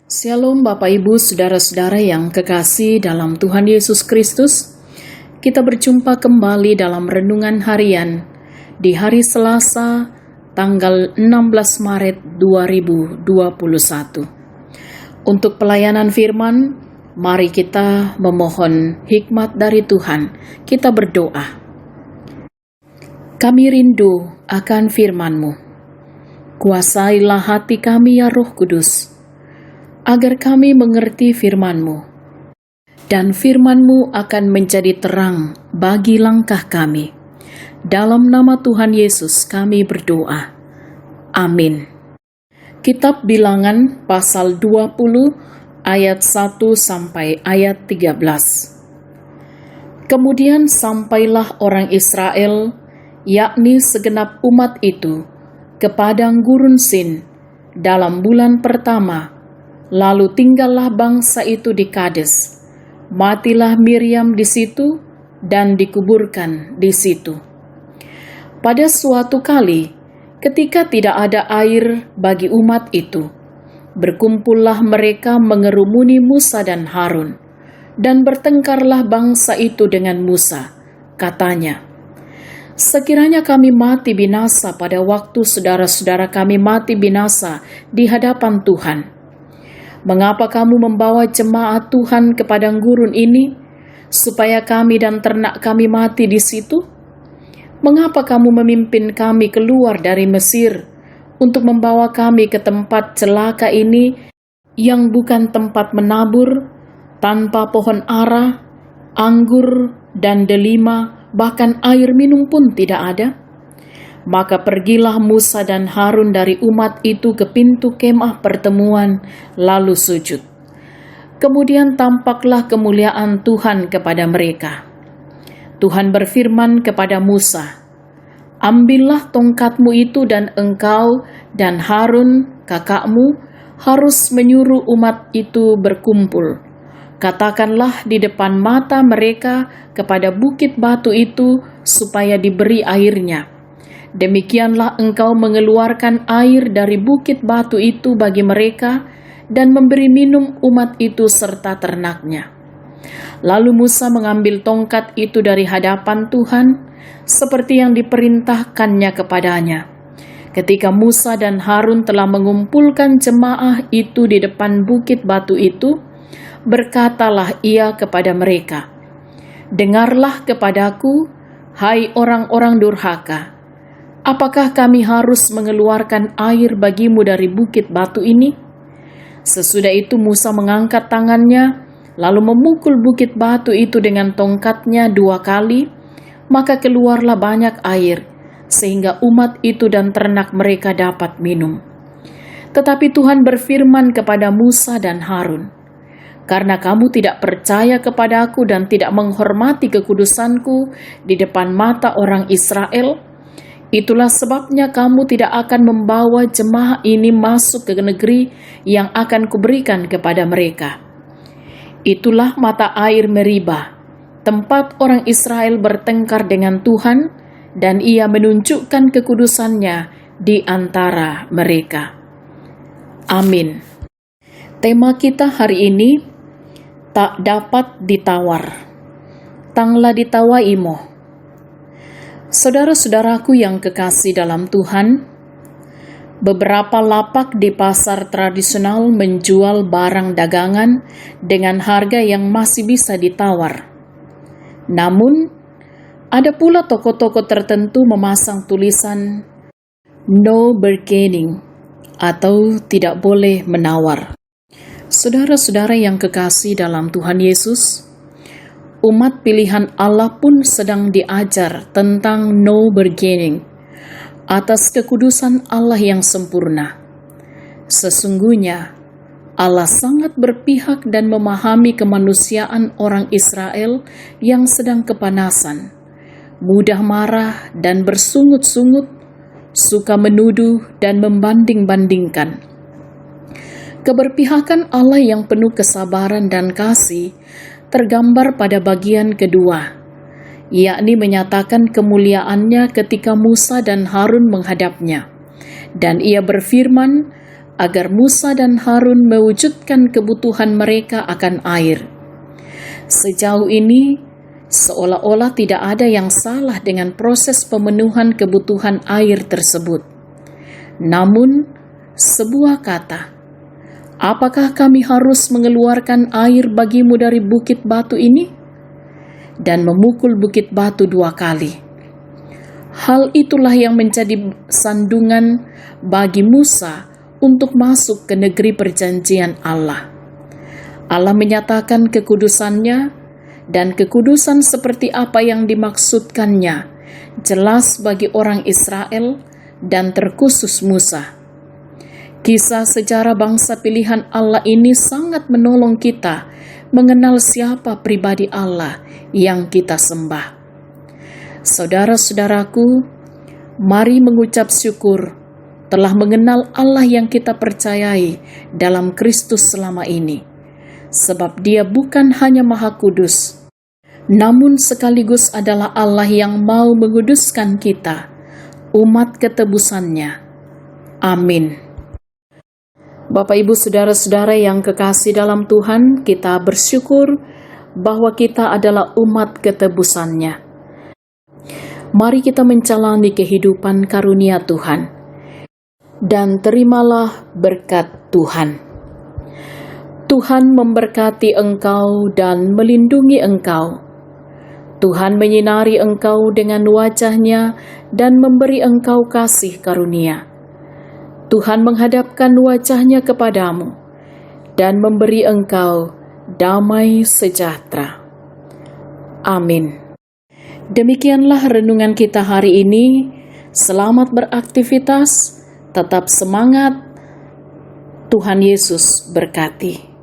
Shalom Bapak Ibu Saudara-saudara yang kekasih dalam Tuhan Yesus Kristus. Kita berjumpa kembali dalam renungan harian di hari Selasa tanggal 16 Maret 2021. Untuk pelayanan firman, mari kita memohon hikmat dari Tuhan. Kita berdoa. Kami rindu akan firman-Mu. Kuasailah hati kami ya Roh Kudus, agar kami mengerti firman-Mu, dan firman-Mu akan menjadi terang bagi langkah kami. Dalam nama Tuhan Yesus kami berdoa. Amin. Kitab Bilangan pasal 20 ayat 1 sampai ayat 13. Kemudian sampailah orang Israel, yakni segenap umat itu, ke padang gurun Sin dalam bulan pertama. Lalu tinggallah bangsa itu di Kades. Matilah Miriam di situ dan dikuburkan di situ. Pada suatu kali, ketika tidak ada air bagi umat itu, berkumpullah mereka mengerumuni Musa dan Harun, dan bertengkarlah bangsa itu dengan Musa. Katanya, "Sekiranya kami mati binasa pada waktu saudara-saudara kami mati binasa di hadapan Tuhan, mengapa kamu membawa jemaat Tuhan ke padang gurun ini, supaya kami dan ternak kami mati di situ? Mengapa kamu memimpin kami keluar dari Mesir untuk membawa kami ke tempat celaka ini yang bukan tempat menabur, tanpa pohon ara, anggur, dan delima, bahkan air minum pun tidak ada?" Maka pergilah Musa dan Harun dari umat itu ke pintu kemah pertemuan, lalu sujud. Kemudian tampaklah kemuliaan Tuhan kepada mereka. Tuhan berfirman kepada Musa, "Ambillah tongkatmu itu dan engkau dan Harun kakakmu harus menyuruh umat itu berkumpul. Katakanlah di depan mata mereka kepada bukit batu itu supaya diberi airnya. Demikianlah engkau mengeluarkan air dari bukit batu itu bagi mereka dan memberi minum umat itu serta ternaknya." Lalu Musa mengambil tongkat itu dari hadapan Tuhan, seperti yang diperintahkannya kepadanya. Ketika Musa dan Harun telah mengumpulkan jemaah itu di depan bukit batu itu, berkatalah ia kepada mereka, "Dengarlah kepadaku, hai orang-orang durhaka. Apakah kami harus mengeluarkan air bagimu dari bukit batu ini?" Sesudah itu Musa mengangkat tangannya, lalu memukul bukit batu itu dengan tongkatnya 2 kali, maka keluarlah banyak air, sehingga umat itu dan ternak mereka dapat minum. Tetapi Tuhan berfirman kepada Musa dan Harun, "Karena kamu tidak percaya kepadaku dan tidak menghormati kekudusanku di depan mata orang Israel, itulah sebabnya kamu tidak akan membawa jemaah ini masuk ke negeri yang akan kuberikan kepada mereka. Itulah mata air Meribah, tempat orang Israel bertengkar dengan Tuhan, dan ia menunjukkan kekudusannya di antara mereka." Amin. Tema kita hari ini, tak dapat ditawar. Tangla ditawa imo. Saudara-saudaraku yang kekasih dalam Tuhan, beberapa lapak di pasar tradisional menjual barang dagangan dengan harga yang masih bisa ditawar. Namun, ada pula toko-toko tertentu memasang tulisan "No bargaining" atau tidak boleh menawar. Saudara-saudara yang kekasih dalam Tuhan Yesus, umat pilihan Allah pun sedang diajar tentang no bargaining atas kekudusan Allah yang sempurna. Sesungguhnya, Allah sangat berpihak dan memahami kemanusiaan orang Israel yang sedang kepanasan, mudah marah dan bersungut-sungut, suka menuduh dan membanding-bandingkan. Keberpihakan Allah yang penuh kesabaran dan kasih tergambar pada bagian kedua, yakni menyatakan kemuliaannya ketika Musa dan Harun menghadapnya. Dan ia berfirman, agar Musa dan Harun mewujudkan kebutuhan mereka akan air. Sejauh ini, seolah-olah tidak ada yang salah dengan proses pemenuhan kebutuhan air tersebut. Namun, sebuah kata, apakah kami harus mengeluarkan air bagimu dari bukit batu ini? Dan memukul bukit batu 2 kali. Hal itulah yang menjadi sandungan bagi Musa untuk masuk ke negeri perjanjian Allah. Allah menyatakan kekudusannya, dan kekudusan seperti apa yang dimaksudkannya jelas bagi orang Israel dan terkhusus Musa. Kisah sejarah bangsa pilihan Allah ini sangat menolong kita mengenal siapa pribadi Allah yang kita sembah. Saudara-saudaraku, mari mengucap syukur telah mengenal Allah yang kita percayai dalam Kristus selama ini. Sebab Dia bukan hanya Maha Kudus, namun sekaligus adalah Allah yang mau menguduskan kita, umat ketebusannya. Amin. Bapak, Ibu, saudara-saudara yang kekasih dalam Tuhan, kita bersyukur bahwa kita adalah umat ketebusannya. Mari kita menjalani kehidupan karunia Tuhan, dan terimalah berkat Tuhan. Tuhan memberkati engkau dan melindungi engkau. Tuhan menyinari engkau dengan wajah-Nya dan memberi engkau kasih karunia. Tuhan menghadapkan wajah-Nya kepadamu dan memberi engkau damai sejahtera. Amin. Demikianlah renungan kita hari ini. Selamat beraktivitas, tetap semangat. Tuhan Yesus berkati.